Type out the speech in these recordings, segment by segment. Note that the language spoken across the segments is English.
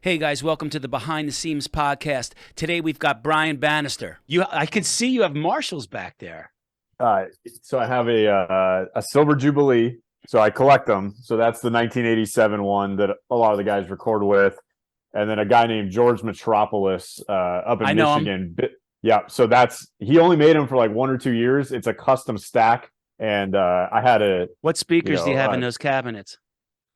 Hey guys, welcome to the Behind the Seams podcast. Today we've got Brian Bannister. I can see you have Marshalls back there. So I have a Silver Jubilee. So I collect them. So that's the 1987 one that a lot of the guys record with, and then a guy named George Metropolis up in I know Michigan. Yeah, so he only made them for like 1 or 2 years. It's a custom stack, and I had What speakers do you have in those cabinets?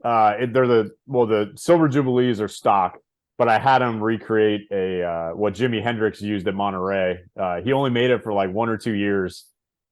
the Silver Jubilees are stock, but I had him recreate what Jimi Hendrix used at Monterey. He only made it for like 1 or 2 years.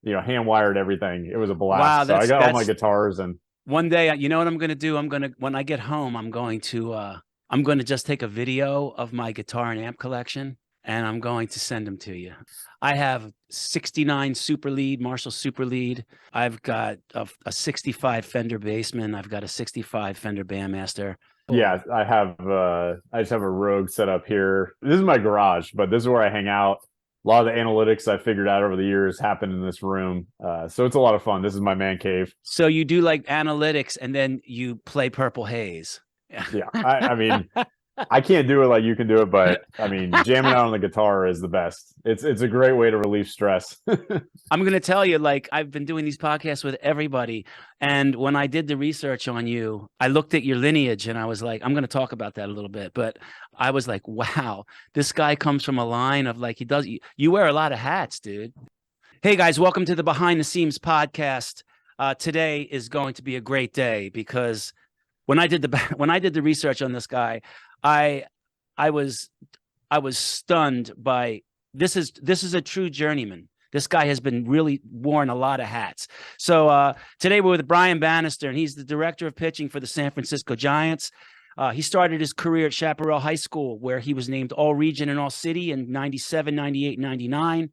Hand wired everything. It was a blast. Wow, So I got all my guitars, and one day. You know what I'm going to do? When I get home, I'm going to just take a video of my guitar and amp collection, and I'm going to send them to you. I have 69 Super Lead, Marshall Super Lead. I've got a 65 Fender Bassman. I've got a 65 Fender Bandmaster. yeah, I just have a Rogue set up here. This is my garage, but this is where I hang out. A lot of the analytics I figured out over the years happen in this room. So it's a lot of fun. This is my man cave. So you do like analytics and then you play Purple Haze. Yeah. I mean, I can't do it like you can do it, but I mean, jamming out on the guitar is the best. It's a great way to relieve stress. I'm going to tell you, like, I've been doing these podcasts with everybody. And when I did the research on you, I looked at your lineage and I was like, I'm going to talk about that a little bit. But I was like, wow, this guy comes from a line of like, you wear a lot of hats, dude. Hey guys, welcome to the Behind the Seams podcast. Today is going to be a great day because when I did the research on this guy, I was stunned by this is a true journeyman. This guy has been really worn a lot of hats. So today we're with Brian Bannister, and he's the director of pitching for the San Francisco Giants. He started his career at Chaparral High School, where he was named All-Region and All-City in 97, 98, 99.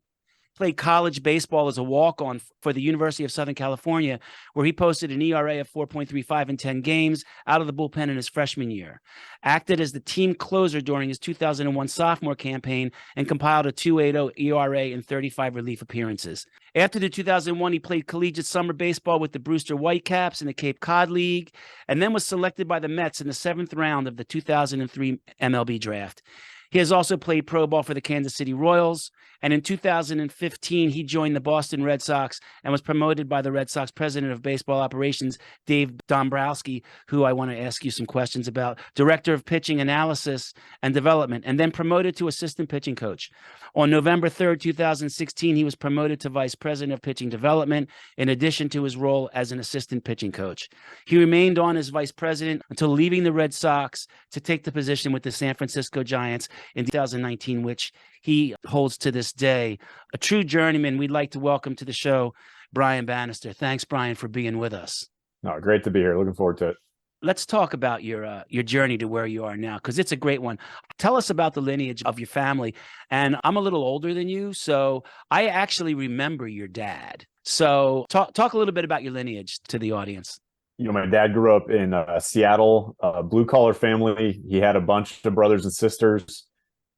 Played college baseball as a walk-on for the University of Southern California, where he posted an ERA of 4.35 in 10 games out of the bullpen in his freshman year. Acted as the team closer during his 2001 sophomore campaign and compiled a 2.80 ERA in 35 relief appearances. After the 2001, he played collegiate summer baseball with the Brewster Whitecaps in the Cape Cod League, and then was selected by the Mets in the 7th round of the 2003 MLB draft. He has also played pro ball for the Kansas City Royals, and in 2015, he joined the Boston Red Sox and was promoted by the Red Sox president of baseball operations, Dave Dombrowski, who I want to ask you some questions about, director of pitching analysis and development, and then promoted to assistant pitching coach. On November 3rd, 2016, he was promoted to vice president of pitching development, in addition to his role as an assistant pitching coach. He remained on as vice president until leaving the Red Sox to take the position with the San Francisco Giants in 2019, which he holds to this day. A true journeyman. We'd like to welcome to the show Brian Bannister. Thanks, Brian, for being with us. No, great to be here. Looking forward to it. Let's talk about your journey to where you are now, because it's a great one. Tell us about the lineage of your family. And I'm a little older than you, so I actually remember your dad. So talk a little bit about your lineage to the audience. My dad grew up in Seattle, blue-collar family. He had a bunch of brothers and sisters.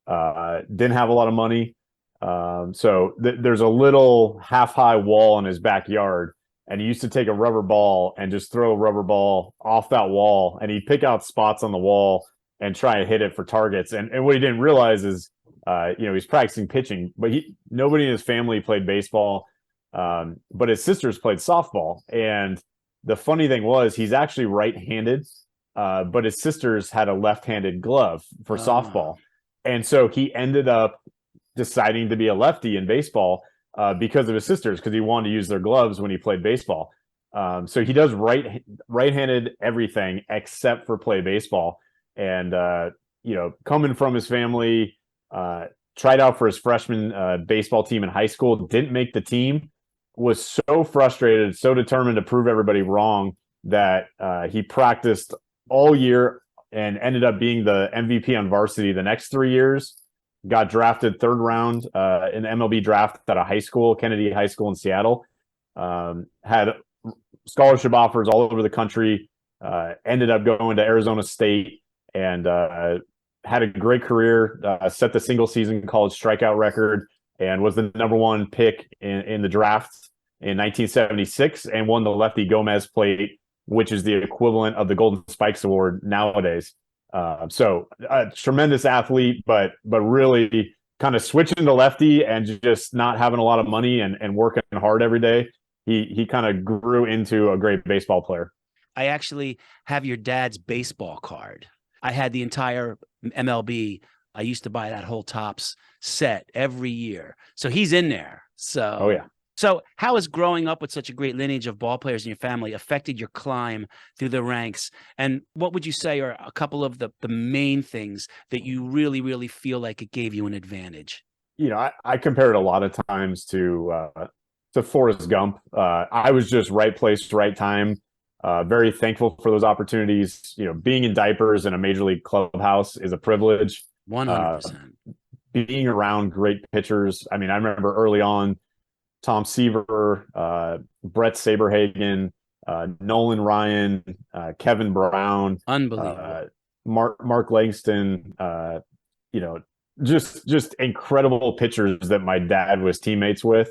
Didn't have a lot of money. So there's a little half-high wall in his backyard, and he used to take a rubber ball and just throw a rubber ball off that wall, and he'd pick out spots on the wall and try to hit it for targets. And what he didn't realize is, he's practicing pitching, but nobody in his family played baseball. But his sisters played softball. And the funny thing was, he's actually right-handed, but his sisters had a left-handed glove for softball. And so he ended up deciding to be a lefty in baseball because of his sisters, because he wanted to use their gloves when he played baseball. So he does right-handed everything except for play baseball. And, coming from his family, tried out for his freshman baseball team in high school, didn't make the team, was so frustrated, so determined to prove everybody wrong that he practiced all year and ended up being the MVP on varsity the next 3 years. Got drafted 3rd round in the MLB draft at a high school, Kennedy High School in Seattle. Had scholarship offers all over the country. Ended up going to Arizona State and had a great career. Set the single season college strikeout record and was the #1 pick in the draft in 1976 and won the Lefty Gomez Plate, which is the equivalent of the Golden Spikes Award nowadays. So a tremendous athlete, but really kind of switching to lefty and just not having a lot of money and working hard every day. He kind of grew into a great baseball player. I actually have your dad's baseball card. I had the entire MLB. I used to buy that whole Topps set every year. So he's in there. Oh yeah. So how has growing up with such a great lineage of ball players in your family affected your climb through the ranks? And what would you say are a couple of the main things that you really, really feel like it gave you an advantage? I compare it a lot of times to Forrest Gump. I was just right place, right time. Very thankful for those opportunities. Being in diapers in a major league clubhouse is a privilege. 100%. Being around great pitchers. I mean, I remember early on, Tom Seaver, Brett Saberhagen, Nolan Ryan, Kevin Brown, Unbelievable. Mark Langston, just incredible pitchers that my dad was teammates with.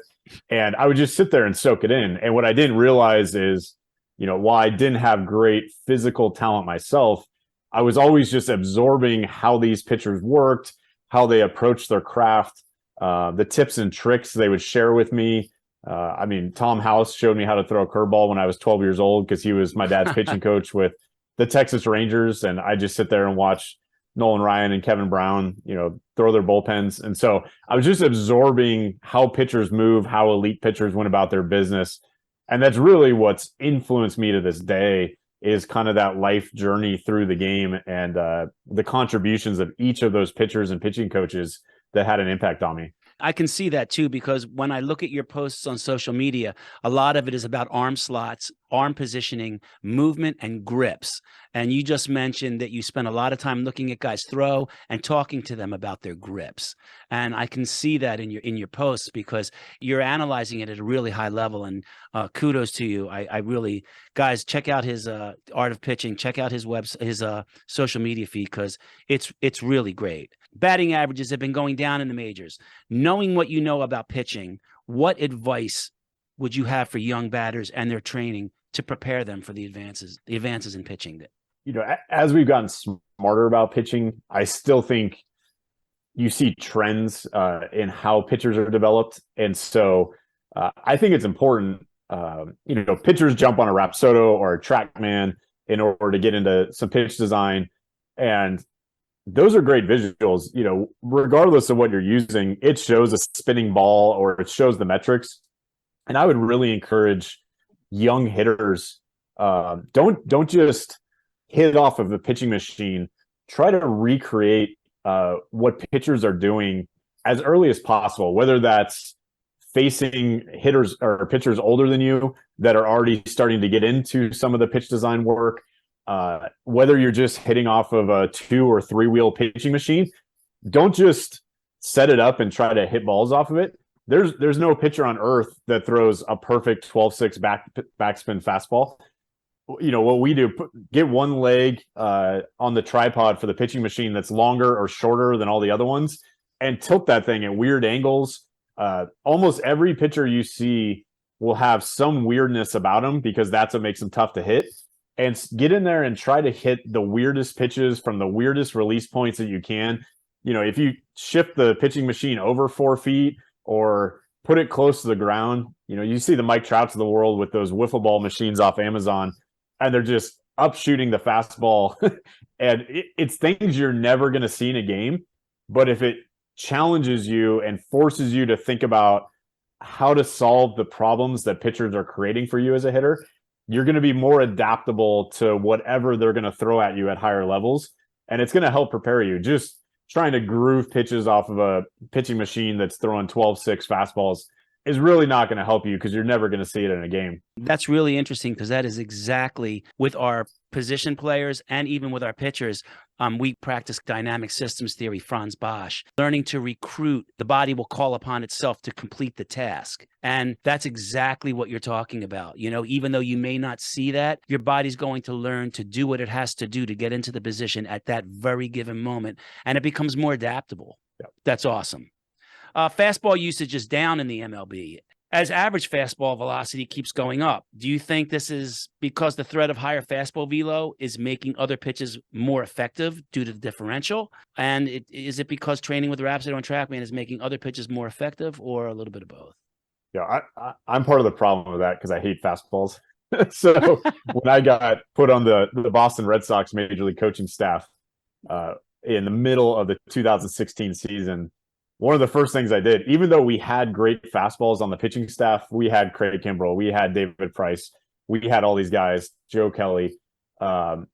And I would just sit there and soak it in. And what I didn't realize is, while I didn't have great physical talent myself, I was always just absorbing how these pitchers worked, how they approached their craft, the tips and tricks they would share with me. I mean, Tom House showed me how to throw a curveball when I was 12 years old because he was my dad's pitching coach with the Texas Rangers. And I just sit there and watch Nolan Ryan and Kevin Brown, throw their bullpens. And so I was just absorbing how pitchers move, how elite pitchers went about their business. And that's really what's influenced me to this day is kind of that life journey through the game and the contributions of each of those pitchers and pitching coaches that had an impact on me. I can see that too, because when I look at your posts on social media, a lot of it is about arm slots, arm positioning, movement, and grips. And you just mentioned that you spend a lot of time looking at guys throw and talking to them about their grips. And I can see that in your posts because you're analyzing it at a really high level. And kudos to you. I really, guys, check out his Art of Pitching. Check out his his social media feed because it's really great. Batting averages have been going down in the majors. Knowing what you know about pitching, what advice would you have for young batters and their training to prepare them for the advances in pitching? As we've gotten smarter about pitching, I still think you see trends in how pitchers are developed. And so I think it's important, pitchers jump on a Rapsodo or a TrackMan in order to get into some pitch design. And those are great visuals, regardless of what you're using, it shows a spinning ball or it shows the metrics. And I would really encourage young hitters, don't just hit off of the pitching machine, try to recreate what pitchers are doing as early as possible, whether that's facing hitters or pitchers older than you that are already starting to get into some of the pitch design work. Whether you're just hitting off of a 2 or 3 wheel pitching machine, don't just set it up and try to hit balls off of it. There's no pitcher on earth that throws a perfect 12-6 backspin fastball. What we do, get one leg on the tripod for the pitching machine that's longer or shorter than all the other ones and tilt that thing at weird angles. Almost every pitcher you see will have some weirdness about them because that's what makes them tough to hit. And get in there and try to hit the weirdest pitches from the weirdest release points that you can. If you shift the pitching machine over 4 feet or put it close to the ground, you see the Mike Trouts of the world with those wiffle ball machines off Amazon, and they're just up shooting the fastball. And it's things you're never going to see in a game. But if it challenges you and forces you to think about how to solve the problems that pitchers are creating for you as a hitter, you're going to be more adaptable to whatever they're going to throw at you at higher levels. And it's going to help prepare you. Just trying to groove pitches off of a pitching machine that's throwing 12-6 fastballs is really not going to help you because you're never going to see it in a game. That's really interesting because that is exactly with our position players and even with our pitchers. We practice dynamic systems theory, Franz Bosch, learning to recruit. The body will call upon itself to complete the task. And that's exactly what you're talking about. Even though you may not see that, your body's going to learn to do what it has to do to get into the position at that very given moment. And it becomes more adaptable. Yep. That's awesome. Fastball usage is down in the MLB. as average fastball velocity keeps going up. Do you think this is because the threat of higher fastball velo is making other pitches more effective due to the differential? And is it because training with Rhapsody on TrackMan is making other pitches more effective, or a little bit of both? Yeah, I'm part of the problem with that because I hate fastballs. So when I got put on the Boston Red Sox major league coaching staff in the middle of the 2016 season, one of the first things I did, even though we had great fastballs on the pitching staff, we had Craig Kimbrell, we had David Price, we had all these guys, Joe Kelly. One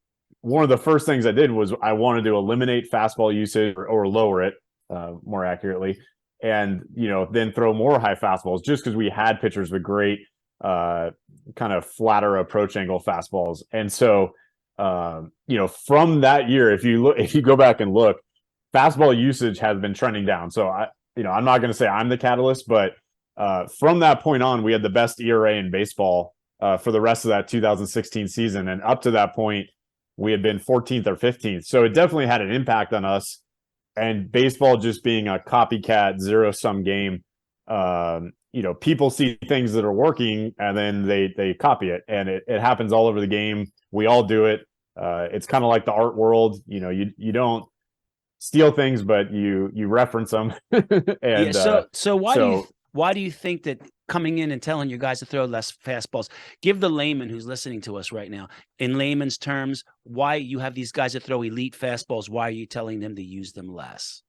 of the first things I did was I wanted to eliminate fastball usage or lower it, more accurately, and then throw more high fastballs just because we had pitchers with great kind of flatter approach angle fastballs. And so from that year, if you go back and look, fastball usage has been trending down. So I'm not going to say I'm the catalyst, but from that point on, we had the best ERA in baseball for the rest of that 2016 season. And up to that point, we had been 14th or 15th. So it definitely had an impact on us. And baseball just being a copycat zero-sum game, people see things that are working and then they copy it. And it happens all over the game. We all do it. It's kind of like the art world. You don't steal things, but you reference them. And so why do you think that coming in and telling your guys to throw less fastballs? Give the layman who's listening to us right now, in layman's terms, why you have these guys that throw elite fastballs? Why are you telling them to use them less?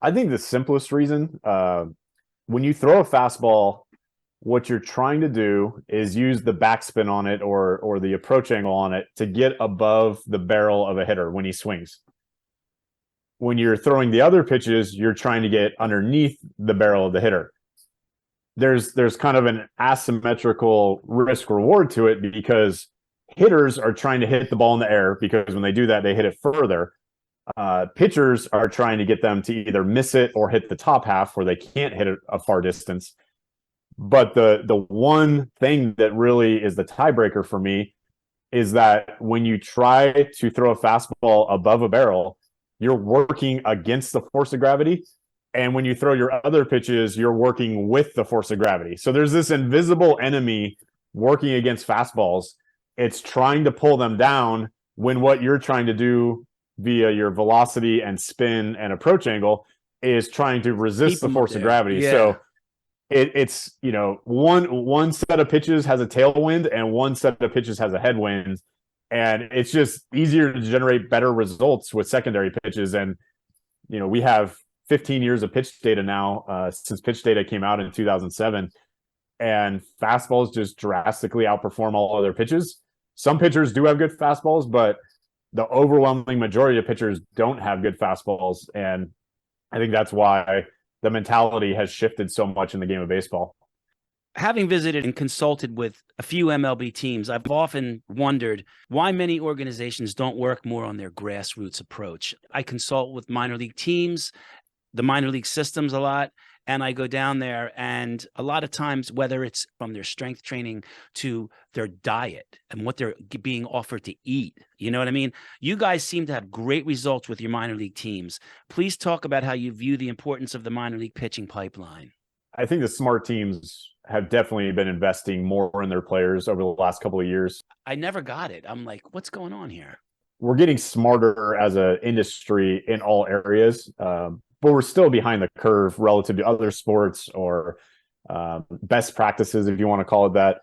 I think the simplest reason, when you throw a fastball, what you're trying to do is use the backspin on it or the approach angle on it to get above the barrel of a hitter when he swings. When you're throwing the other pitches, you're trying to get underneath the barrel of the hitter. There's kind of an asymmetrical risk reward to it because hitters are trying to hit the ball in the air because when they do that, they hit it further. Pitchers are trying to get them to either miss it or hit the top half where they can't hit it a far distance. But the one thing that really is the tiebreaker for me is that when you try to throw a fastball above a barrel, you're working against the force of gravity. And when you throw your other pitches, you're working with the force of gravity. So there's this invisible enemy working against fastballs. It's trying to pull them down when what you're trying to do via your velocity and spin and approach angle is trying to resist the force of gravity. Yeah. So it's one set of pitches has a tailwind and one set of pitches has a headwind. And it's just easier to generate better results with secondary pitches. And, we have 15 years of pitch data now since pitch data came out in 2007. And fastballs just drastically outperform all other pitches. Some pitchers do have good fastballs, but the overwhelming majority of pitchers don't have good fastballs. And I think that's why the mentality has shifted so much in the game of baseball. Having visited and consulted with a few MLB teams, I've often wondered why many organizations don't work more on their grassroots approach. I consult with minor league teams, the minor league systems a lot, and I go down there, and a lot of times, whether it's from their strength training to their diet and what they're being offered to eat, you know what I mean? You guys seem to have great results with your minor league teams. Please talk about how you view the importance of the minor league pitching pipeline. I think the smart teams have definitely been investing more in their players over the last couple of years. I never got it. I'm like, what's going on here? We're getting smarter as an industry in all areas, but we're still behind the curve relative to other sports or best practices, if you want to call it that.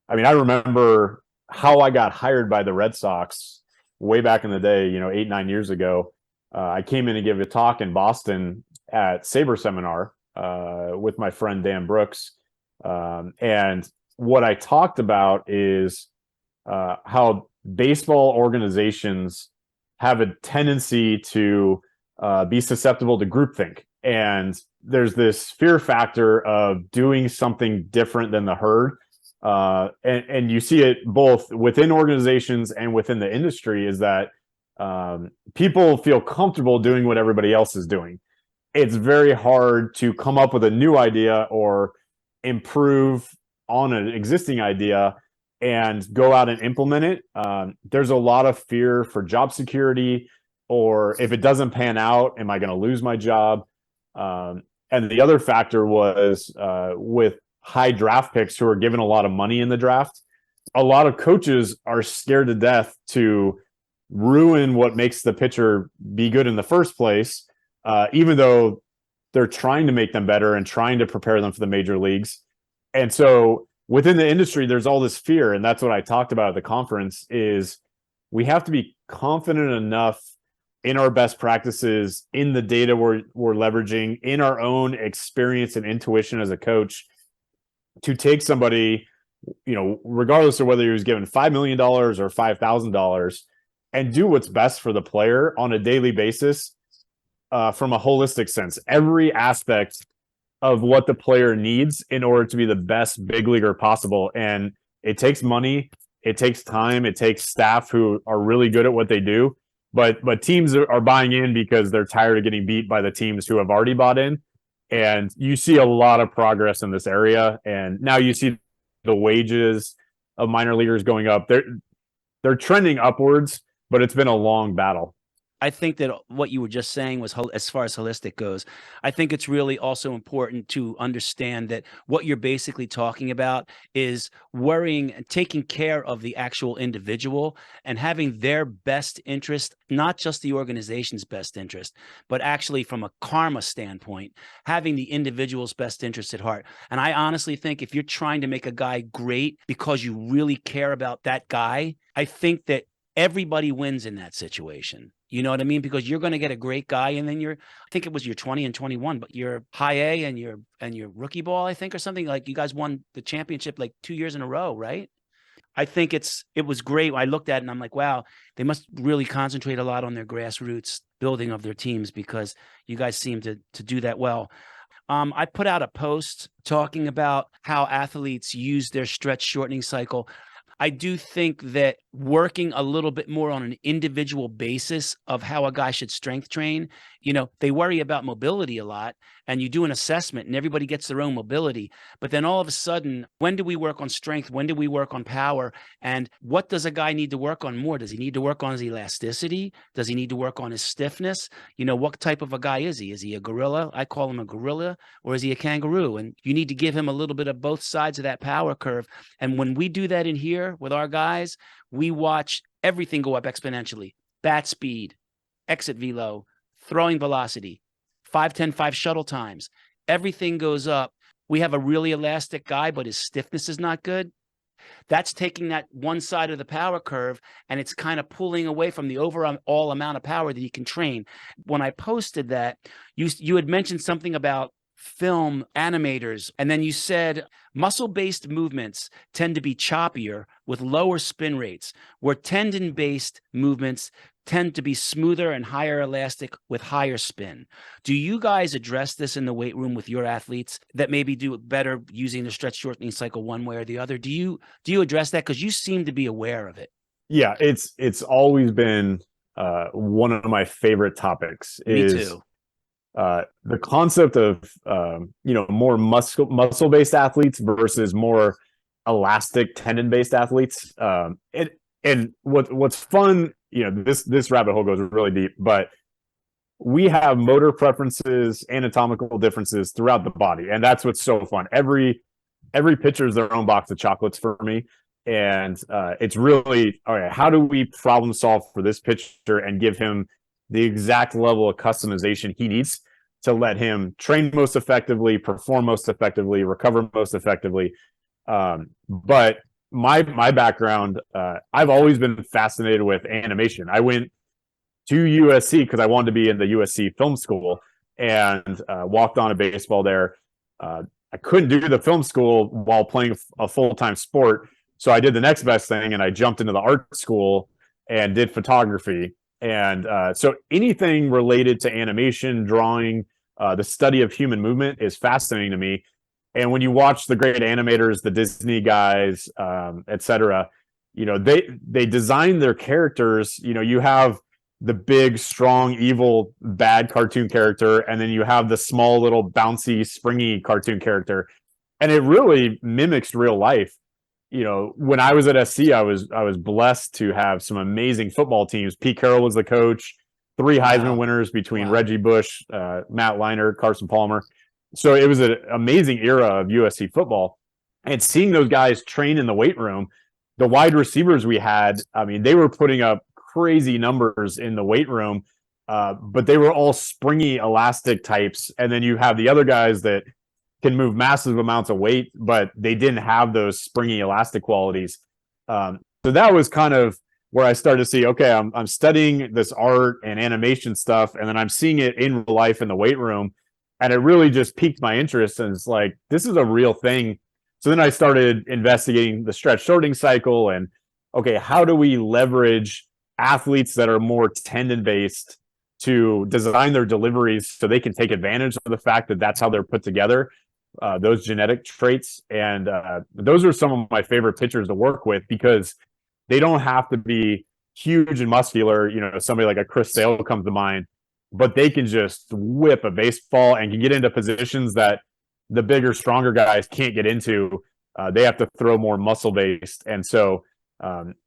I mean, I remember how I got hired by the Red Sox way back in the day, 8-9 years ago. I came in to give a talk in Boston at Sabre Seminar with my friend Dan Brooks. And what I talked about is how baseball organizations have a tendency to be susceptible to groupthink. And there's this fear factor of doing something different than the herd. And you see it both within organizations and within the industry is that people feel comfortable doing what everybody else is doing. It's very hard to come up with a new idea or improve on an existing idea and go out and implement it. There's a lot of fear for job security, or if it doesn't pan out, am I going to lose my job? And the other factor was with high draft picks who are given a lot of money in the draft, a lot of coaches are scared to death to ruin what makes the pitcher be good in the first place, even though they're trying to make them better and trying to prepare them for the major leagues. And so within the industry, there's all this fear. And that's what I talked about at the conference is we have to be confident enough in our best practices, in the data we're leveraging, in our own experience and intuition as a coach, to take somebody, regardless of whether he was given $5 million or $5,000, and do what's best for the player on a daily basis, from a holistic sense. Every aspect of what the player needs in order to be the best big leaguer possible. And it takes money, it takes time, it takes staff who are really good at what they do. But teams are buying in because they're tired of getting beat by the teams who have already bought in. And you see a lot of progress in this area. And now you see the wages of minor leaguers going up. They're trending upwards, but it's been a long battle. I think that what you were just saying was, as far as holistic goes, I think it's really also important to understand that what you're basically talking about is worrying and taking care of the actual individual and having their best interest, not just the organization's best interest, but actually from a karma standpoint, having the individual's best interest at heart. And I honestly think if you're trying to make a guy great because you really care about that guy, I think that everybody wins in that situation. You know what I mean? Because you're going to get a great guy, and then I think it was your 20 and 21, but you're high A and your rookie ball, I think, or something. Like you guys won the championship like 2 years in a row, right? I think it was great. I looked at it and I'm like, wow, they must really concentrate a lot on their grassroots building of their teams, because you guys seem to do that well. I put out a post talking about how athletes use their stretch shortening cycle. I do think that working a little bit more on an individual basis of how a guy should strength train, they worry about mobility a lot, and you do an assessment and everybody gets their own mobility. But then all of a sudden, when do we work on strength? When do we work on power? And what does a guy need to work on more? Does he need to work on his elasticity? Does he need to work on his stiffness? What type of a guy is he? Is he a gorilla? I call him a gorilla. Or is he a kangaroo? And you need to give him a little bit of both sides of that power curve. And when we do that in here with our guys, we watch everything go up exponentially. Bat speed, exit velo, throwing velocity, 5-10-5 shuttle times. Everything goes up. We have a really elastic guy, but his stiffness is not good. That's taking that one side of the power curve, and it's kind of pulling away from the overall amount of power that he can train. When I posted that, you had mentioned something about film animators, and then you said muscle-based movements tend to be choppier with lower spin rates, where tendon-based movements tend to be smoother and higher elastic with higher spin. Do you guys address this in the weight room with your athletes that maybe do it better using the stretch shortening cycle one way or the other? Do you address that? Because you seem to be aware of it. Yeah, it's always been one of my favorite topics. Me too. The concept of more muscle-based athletes versus more elastic tendon-based athletes. And what's fun, this rabbit hole goes really deep, but we have motor preferences, anatomical differences throughout the body, and that's what's so fun. Every pitcher is their own box of chocolates for me, and it's really, all right, how do we problem solve for this pitcher and give him the exact level of customization he needs to let him train most effectively, perform most effectively, recover most effectively. But my background, I've always been fascinated with animation. I went to USC because I wanted to be in the USC film school, and walked on a baseball there. I couldn't do the film school while playing a full-time sport, so I did the next best thing, and I jumped into the art school and did photography. And so anything related to animation, drawing, the study of human movement is fascinating to me. And when you watch the great animators, the Disney guys, et cetera, they design their characters. You have the big, strong, evil, bad cartoon character, and then you have the small, little, bouncy, springy cartoon character. And it really mimics real life. When I was at SC, I was blessed to have some amazing football teams. Pete Carroll was the coach, 3 Heisman winners between Reggie Bush, Matt Leinart, Carson Palmer. So it was an amazing era of USC football. And seeing those guys train in the weight room, the wide receivers we had, I mean, they were putting up crazy numbers in the weight room, but they were all springy, elastic types. And then you have the other guys that can move massive amounts of weight, but they didn't have those springy, elastic qualities. So that was kind of where I started to see, okay, I'm studying this art and animation stuff, and then I'm seeing it in real life in the weight room. And it really just piqued my interest. And it's like, this is a real thing. So then I started investigating the stretch shortening cycle and, okay, how do we leverage athletes that are more tendon based to design their deliveries so they can take advantage of the fact that that's how they're put together, those genetic traits. And those are some of my favorite pitchers to work with because they don't have to be huge and muscular. You know, somebody like a Chris Sale comes to mind, but they can just whip a baseball and can get into positions that the bigger, stronger guys can't get into. They have to throw more muscle based. And so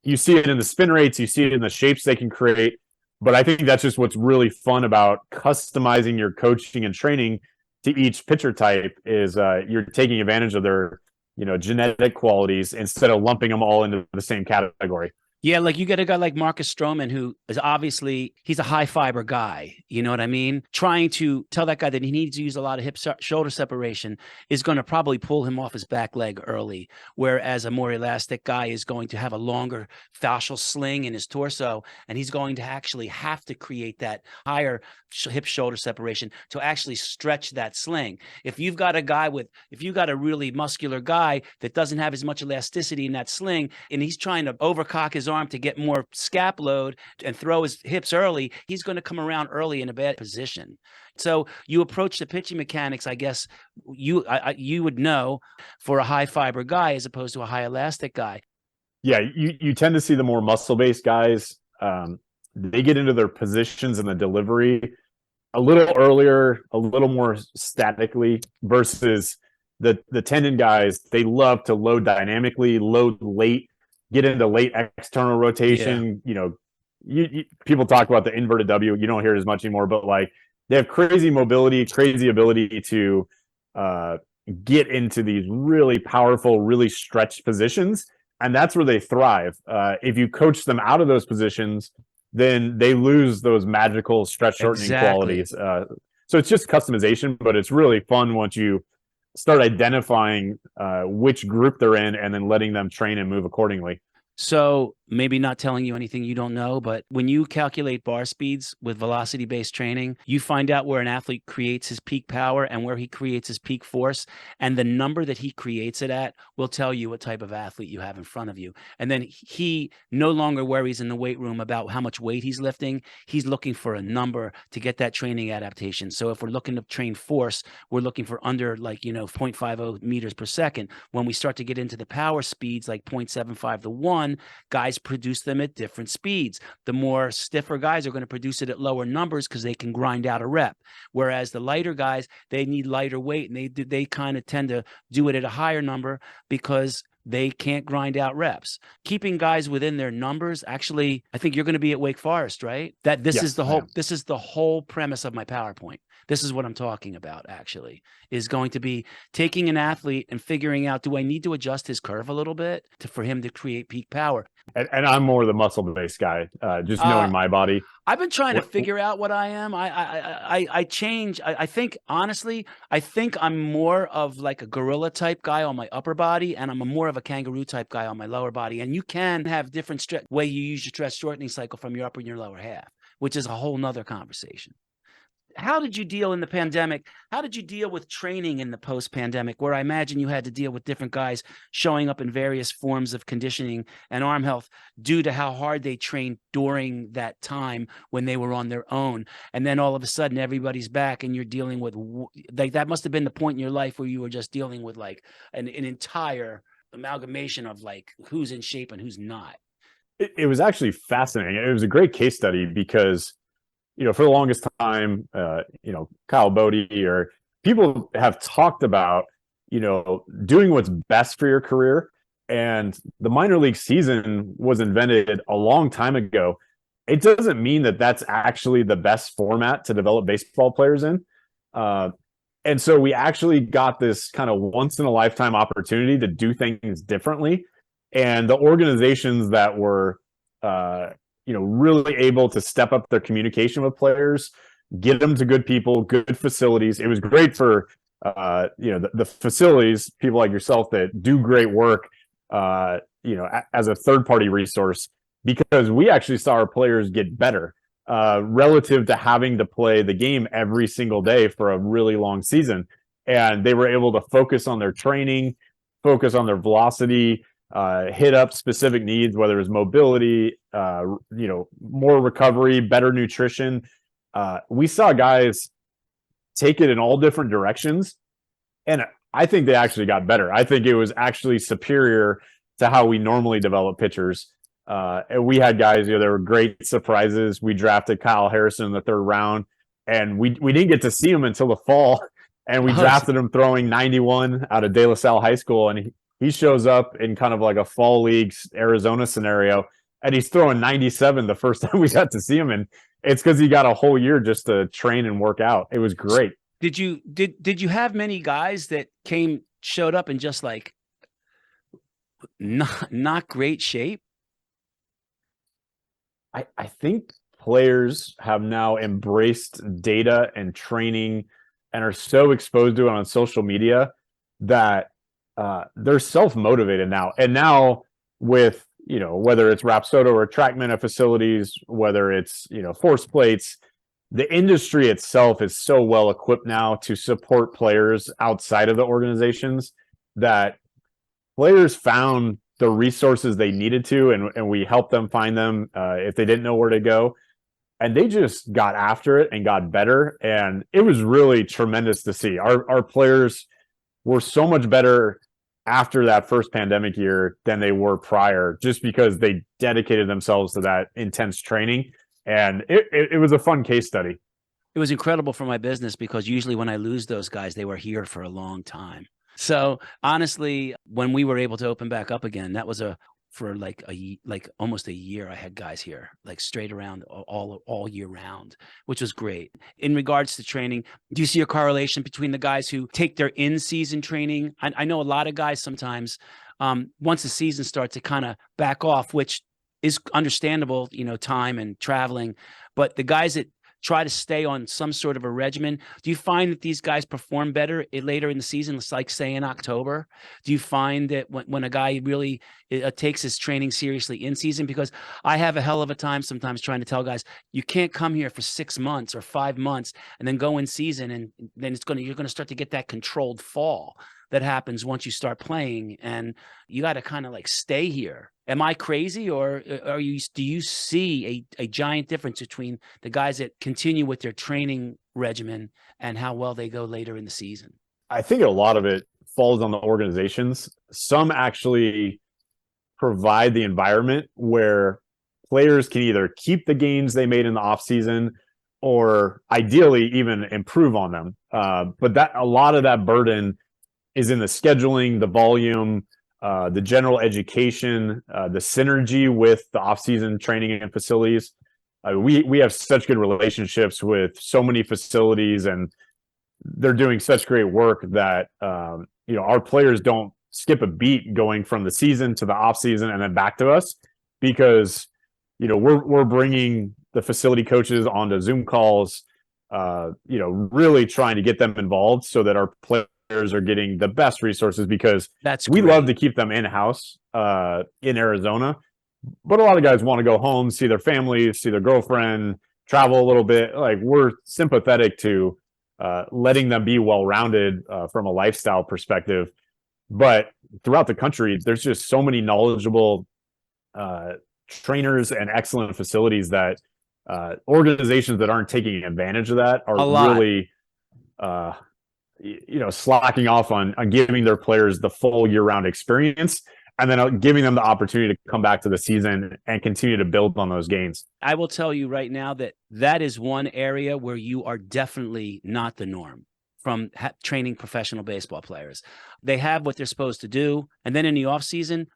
you see it in the spin rates, you see it in the shapes they can create. But I think that's just what's really fun about customizing your coaching and training to each pitcher type is you're taking advantage of their, you know, genetic qualities instead of lumping them all into the same category. Yeah, like you get a guy like Marcus Stroman, who is obviously, he's a high fiber guy. You know what I mean? Trying to tell that guy that he needs to use a lot of shoulder separation is going to probably pull him off his back leg early. Whereas a more elastic guy is going to have a longer fascial sling in his torso, and he's going to actually have to create that higher hip shoulder separation to actually stretch that sling. If you've got a really muscular guy that doesn't have as much elasticity in that sling, and he's trying to overcock his arm to get more scap load and throw his hips early, he's going to come around early in a bad position. So you approach the pitching mechanics, I guess you would know, for a high fiber guy as opposed to a high elastic guy. Yeah, you tend to see the more muscle based guys. They get into their positions in the delivery a little earlier, a little more statically versus the tendon guys. They love to load dynamically, load late, get into late external rotation. Yeah. You know, people talk about the inverted W. You don't hear it as much anymore, but like they have crazy mobility, crazy ability to get into these really powerful, really stretched positions. And that's where they thrive. If you coach them out of those positions, then they lose those magical stretch shortening qualities. So it's just customization, but it's really fun once you start identifying which group they're in and then letting them train and move accordingly. So maybe not telling you anything you don't know, but when you calculate bar speeds with velocity-based training, you find out where an athlete creates his peak power and where he creates his peak force. And the number that he creates it at will tell you what type of athlete you have in front of you. And then he no longer worries in the weight room about how much weight he's lifting. He's looking for a number to get that training adaptation. So if we're looking to train force, we're looking for under 0.50 meters per second. When we start to get into the power speeds like 0.75 to 1, guys produce them at different speeds. The more stiffer guys are going to produce it at lower numbers because they can grind out a rep. Whereas the lighter guys, they need lighter weight, and they kind of tend to do it at a higher number because they can't grind out reps. Keeping guys within their numbers, actually, I think you're going to be at Wake Forest, right? This is the whole premise of my PowerPoint. This is what I'm talking about, actually, is going to be taking an athlete and figuring out, do I need to adjust his curve a little bit for him to create peak power? And I'm more the muscle-based guy, just knowing my body. I've been trying to figure out what I am. I change. I think, honestly, I'm more of like a gorilla type guy on my upper body, and I'm more of a kangaroo type guy on my lower body. And you can have different way you use your stretch shortening cycle from your upper and your lower half, which is a whole nother conversation. How did you deal in the pandemic? How did you deal with training in the post-pandemic, where I imagine you had to deal with different guys showing up in various forms of conditioning and arm health due to how hard they trained during that time when they were on their own? And then all of a sudden everybody's back and you're dealing with, like, that must have been the point in your life where you were just dealing with like an entire amalgamation of like who's in shape and who's not. It was actually fascinating. It was a great case study because, you know, for the longest time, Kyle Bodie or people have talked about, you know, doing what's best for your career. And the minor league season was invented a long time ago. It doesn't mean that that's actually the best format to develop baseball players in. And so we actually got this kind of once in a lifetime opportunity to do things differently. And the organizations that were, really able to step up their communication with players, get them to good people, good facilities. It was great for, the facilities, people like yourself that do great work, as a third party resource, because we actually saw our players get better relative to having to play the game every single day for a really long season. And they were able to focus on their training, focus on their velocity, hit up specific needs, whether it's mobility, more recovery, better nutrition. We saw guys take it in all different directions. And I think they actually got better. I think it was actually superior to how we normally develop pitchers. And we had guys, there were great surprises. We drafted Kyle Harrison in the third round, and we didn't get to see him until the fall. And we drafted him throwing 91 out of De La Salle High School. And he shows up in kind of like a fall league Arizona scenario, and he's throwing 97 the first time we got to see him. And it's because he got a whole year just to train and work out. It was great. Did you have many guys that showed up in just like not great shape? I think players have now embraced data and training and are so exposed to it on social media that they're self-motivated now. And now with, whether it's Rapsodo or TrackMan at facilities, whether it's, force plates, the industry itself is so well equipped now to support players outside of the organizations that players found the resources they needed to, and we helped them find them if they didn't know where to go. And they just got after it and got better. And it was really tremendous to see. Our players were so much better after that first pandemic year than they were prior, just because they dedicated themselves to that intense training. And it was a fun case study. It was incredible for my business because usually when I lose those guys, they were here for a long time. So honestly, when we were able to open back up again, that was for almost a year. I had guys here like straight around all year round, which was great. In regards to training, do you see a correlation between the guys who take their in-season training? I know a lot of guys sometimes, once the season starts, to kind of back off, which is understandable, time and traveling. But the guys that try to stay on some sort of a regimen, do you find that these guys perform better later in the season? It's like, say, in October. Do you find that when a guy really takes his training seriously in season? Because I have a hell of a time sometimes trying to tell guys, you can't come here for 6 months or 5 months and then go in season, and then you're going to start to get that controlled fall that happens once you start playing, and you got to kind of like stay here. Am I crazy, or do you see a giant difference between the guys that continue with their training regimen and how well they go later in the season? I think a lot of it falls on the organizations. Some actually provide the environment where players can either keep the gains they made in the offseason or ideally even improve on them. But that a lot of that burden is in the scheduling, the volume, the general education, the synergy with the off-season training and facilities. We have such good relationships with so many facilities, and they're doing such great work that our players don't skip a beat going from the season to the off-season and then back to us, because we're bringing the facility coaches onto Zoom calls, really trying to get them involved so that our players are getting the best resources, because we love to keep them in-house in Arizona, but a lot of guys want to go home, see their families, see their girlfriend, travel a little bit. Like, we're sympathetic to letting them be well-rounded from a lifestyle perspective. But throughout the country, there's just so many knowledgeable trainers and excellent facilities that organizations that aren't taking advantage of that are really slacking off on giving their players the full year-round experience, and then giving them the opportunity to come back to the season and continue to build on those gains. I will tell you right now that is one area where you are definitely not the norm from training professional baseball players. They have what they're supposed to do, and then in the off season,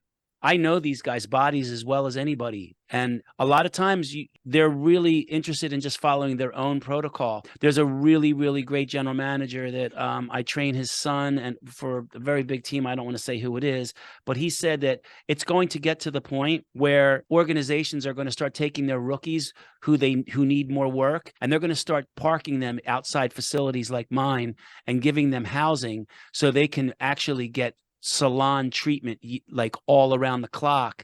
I know these guys' bodies as well as anybody. And a lot of times they're really interested in just following their own protocol. There's a really, really great general manager that I train his son, and for a very big team, I don't want to say who it is, but he said that it's going to get to the point where organizations are going to start taking their rookies who need more work, and they're going to start parking them outside facilities like mine and giving them housing so they can actually get salon treatment like all around the clock.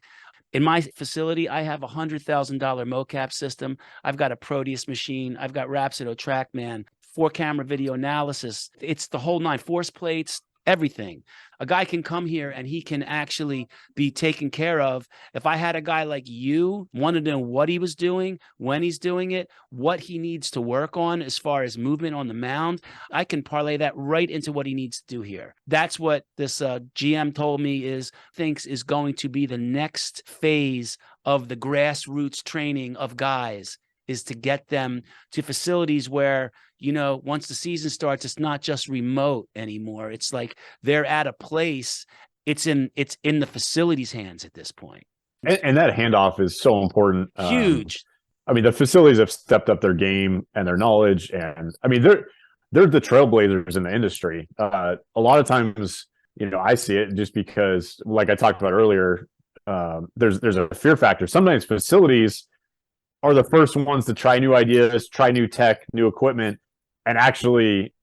In my facility, I have $100,000 mocap system. I've got a Proteus machine. I've got Rhapsody TrackMan, 4-camera video analysis. It's the whole nine, force plates, everything. A guy can come here and he can actually be taken care of. If I had a guy like you, wanted to know what he was doing, when he's doing it, what he needs to work on as far as movement on the mound, I can parlay that right into what he needs to do here. That's what this GM told me thinks is going to be the next phase of the grassroots training of guys, is to get them to facilities where, once the season starts, it's not just remote anymore. It's like they're at a place, it's in the facility's hands at this point. And that handoff is so important. Huge. I mean, the facilities have stepped up their game and their knowledge, and I mean, they're the trailblazers in the industry. A lot of times, I see it just because, like I talked about earlier, there's a fear factor. Sometimes facilities are the first ones to try new ideas, try new tech, new equipment, and actually,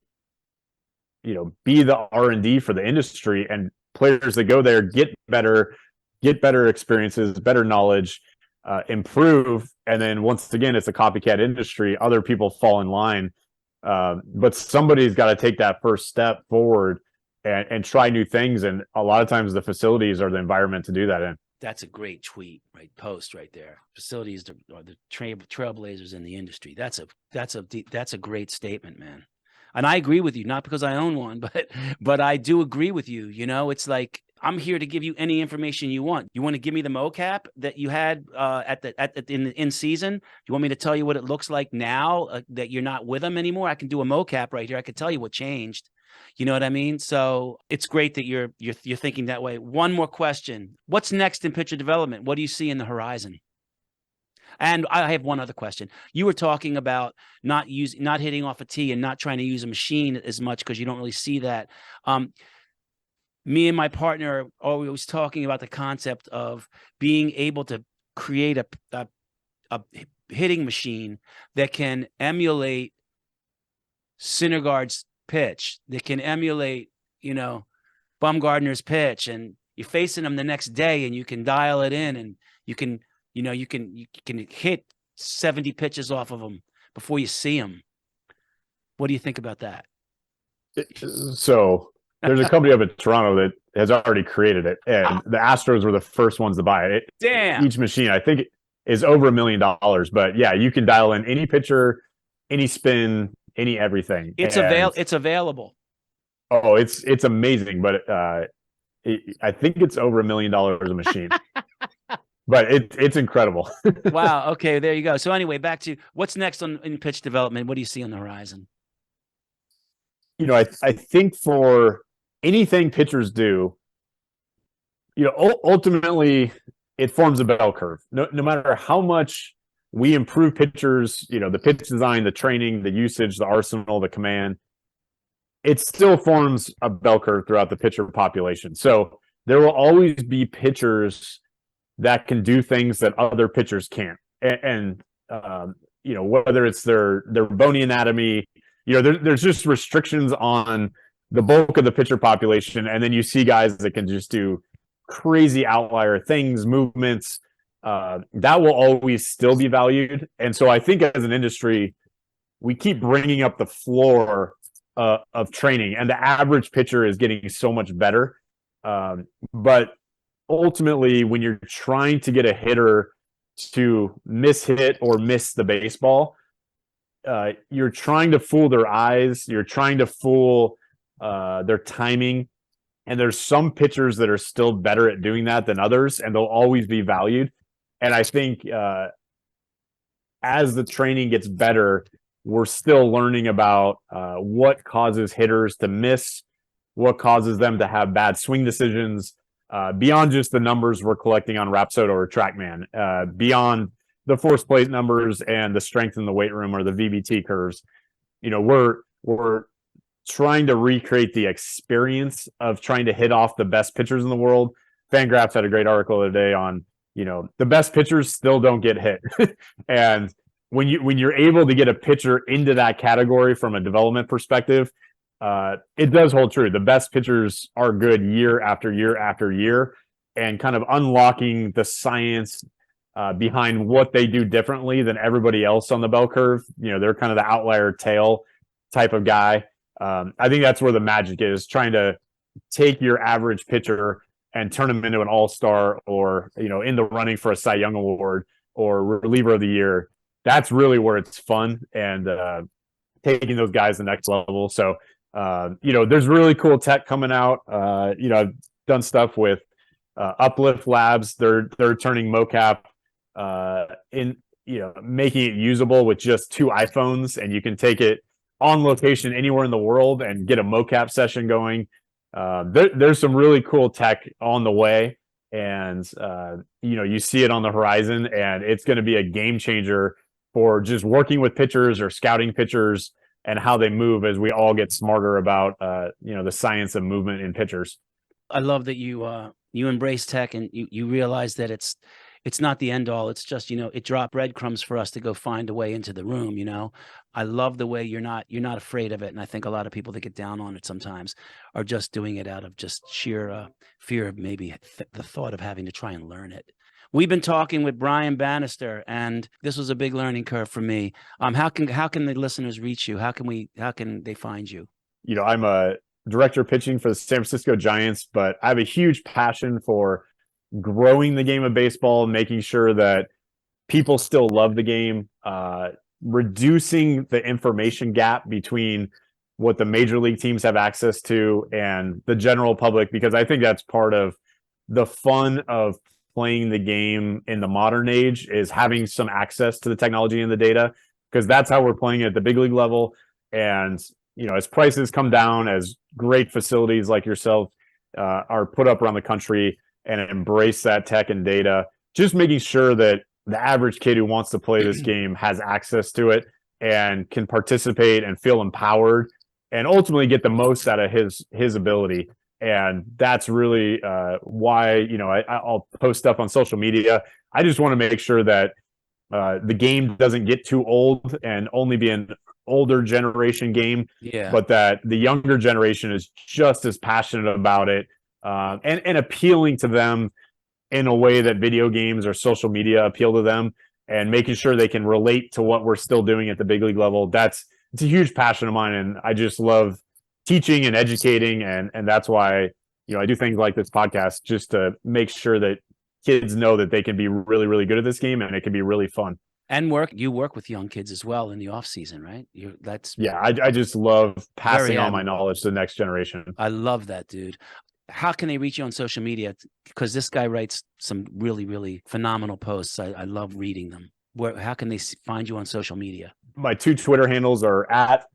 be the R&D for the industry, and players that go there get better experiences, better knowledge, improve. And then once again, it's a copycat industry. Other people fall in line. But somebody's got to take that first step forward and try new things. And a lot of times the facilities are the environment to do that in. That's a great post right there. Facilities are the trailblazers in the industry. That's a great statement, man. And I agree with you, not because I own one, but I do agree with you. It's like, I'm here to give you any information you want. You want to give me the mocap that you had in season? You want me to tell you what it looks like now that you're not with them anymore? I can do a mocap right here. I can tell you what changed. You know what I mean? So it's great that you're thinking that way. One more question. What's next in pitcher development? What do you see in the horizon? And I have one other question. You were talking about not hitting off a tee and not trying to use a machine as much because you don't really see that. Me and my partner are always talking about the concept of being able to create a hitting machine that can emulate Syndergaard's pitch, that can emulate, Bumgarner's pitch, and you're facing them the next day and you can dial it in, and you can hit 70 pitches off of them before you see them. What do you think about that? So there's a company up in Toronto that has already created it, and the Astros were the first ones to buy it. Damn. Each machine, I think, is over $1 million. But yeah, you can dial in any pitcher, any spin, any everything. It's available. Oh, it's amazing, but I think it's over $1 million a machine. But it's incredible. Wow. Okay, there you go. So anyway, back to what's next in pitch development. What do you see on the horizon? I think for anything pitchers do, ultimately it forms a bell curve. No matter how much we improve pitchers, the pitch design, the training, the usage, the arsenal, the command, it still forms a bell curve throughout the pitcher population. So there will always be pitchers that can do things that other pitchers can't. And whether it's their bony anatomy, there's just restrictions on the bulk of the pitcher population. And then you see guys that can just do crazy outlier things, movements, that will always still be valued. And so I think as an industry, we keep bringing up the floor of training, and the average pitcher is getting so much better. But ultimately, when you're trying to get a hitter to mishit or miss the baseball, you're trying to fool their eyes. You're trying to fool their timing. And there's some pitchers that are still better at doing that than others, and they'll always be valued. And I think as the training gets better, we're still learning about what causes hitters to miss, what causes them to have bad swing decisions, beyond just the numbers we're collecting on Rapsodo or TrackMan, beyond the force plate numbers and the strength in the weight room or the VBT curves. We're trying to recreate the experience of trying to hit off the best pitchers in the world. Fangraphs had a great article today on, the best pitchers still don't get hit. And when you're able to get a pitcher into that category from a development perspective, it does hold true. The best pitchers are good year after year after year, and kind of unlocking the science behind what they do differently than everybody else on the bell curve. They're kind of the outlier tail type of guy. I think that's where the magic is, trying to take your average pitcher and turn him into an all-star, or, in the running for a Cy Young Award or reliever of the year. That's really where it's fun, and taking those guys to the next level. So, there's really cool tech coming out. I've done stuff with Uplift Labs. They're turning mocap making it usable with just 2 iPhones, and you can take it on location anywhere in the world and get a mocap session going. There's some really cool tech on the way, and you see it on the horizon, and it's going to be a game changer for just working with pitchers or scouting pitchers and how they move, as we all get smarter about the science of movement in pitchers. I love that you embrace tech, and you realize that it's not the end all. It's just, it dropped breadcrumbs for us to go find a way into the room. I love the way you're not afraid of it. And I think a lot of people that get down on it sometimes are just doing it out of just sheer fear of maybe the thought of having to try and learn it. We've been talking with Brian Bannister, and this was a big learning curve for me. How can the listeners reach you? How can they find you? I'm a director of pitching for the San Francisco Giants, but I have a huge passion for growing the game of baseball, making sure that people still love the game, reducing the information gap between what the major league teams have access to and the general public, because I think that's part of the fun of playing the game in the modern age, is having some access to the technology and the data, because that's how we're playing at the big league level. And as prices come down, as great facilities like yourself are put up around the country and embrace that tech and data, just making sure that the average kid who wants to play this game has access to it and can participate and feel empowered and ultimately get the most out of his ability. And that's really why, I'll post stuff on social media. I just want to make sure that the game doesn't get too old and only be an older generation game, but that the younger generation is just as passionate about it, and appealing to them in a way that video games or social media appeal to them, and making sure they can relate to what we're still doing at the big league level. It's a huge passion of mine, and I just love teaching and educating, and that's why I do things like this podcast, just to make sure that kids know that they can be really, really good at this game, and it can be really fun. And you work with young kids as well in the off season, right? I just love passing on my knowledge to the next generation. I love that, dude. How can they reach you on social media? Because this guy writes some really, really phenomenal posts. I love reading them. How can they find you on social media? My 2 Twitter handles are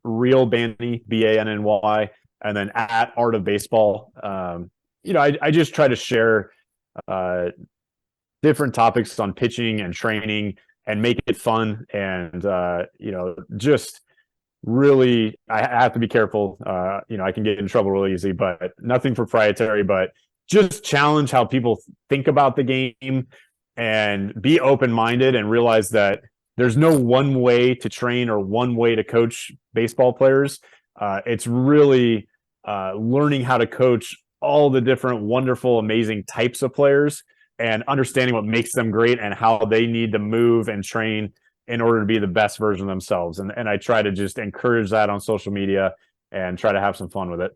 @RealBanny, BANNY, and then @Art of Baseball. I just try to share different topics on pitching and training and make it fun. And, just really, I have to be careful. I can get in trouble really easy, but nothing proprietary, but just challenge how people think about the game and be open-minded and realize that there's no one way to train or one way to coach baseball players. It's really learning how to coach all the different wonderful, amazing types of players and understanding what makes them great and how they need to move and train in order to be the best version of themselves. And I try to just encourage that on social media and try to have some fun with it.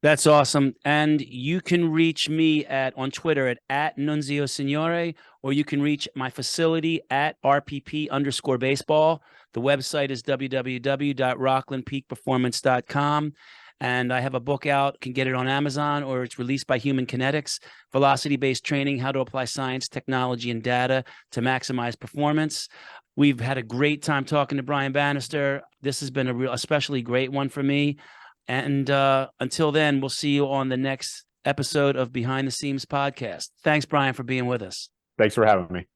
That's awesome. And you can reach me on Twitter at Nunzio Signore, or you can reach my facility at RPP_baseball. The website is www.rocklandpeakperformance.com. And I have a book out, can get it on Amazon, or it's released by Human Kinetics, Velocity-Based Training, How to Apply Science, Technology, and Data to Maximize Performance. We've had a great time talking to Brian Bannister. This has been especially great one for me. And until then, we'll see you on the next episode of Behind the Seams podcast. Thanks, Brian, for being with us. Thanks for having me.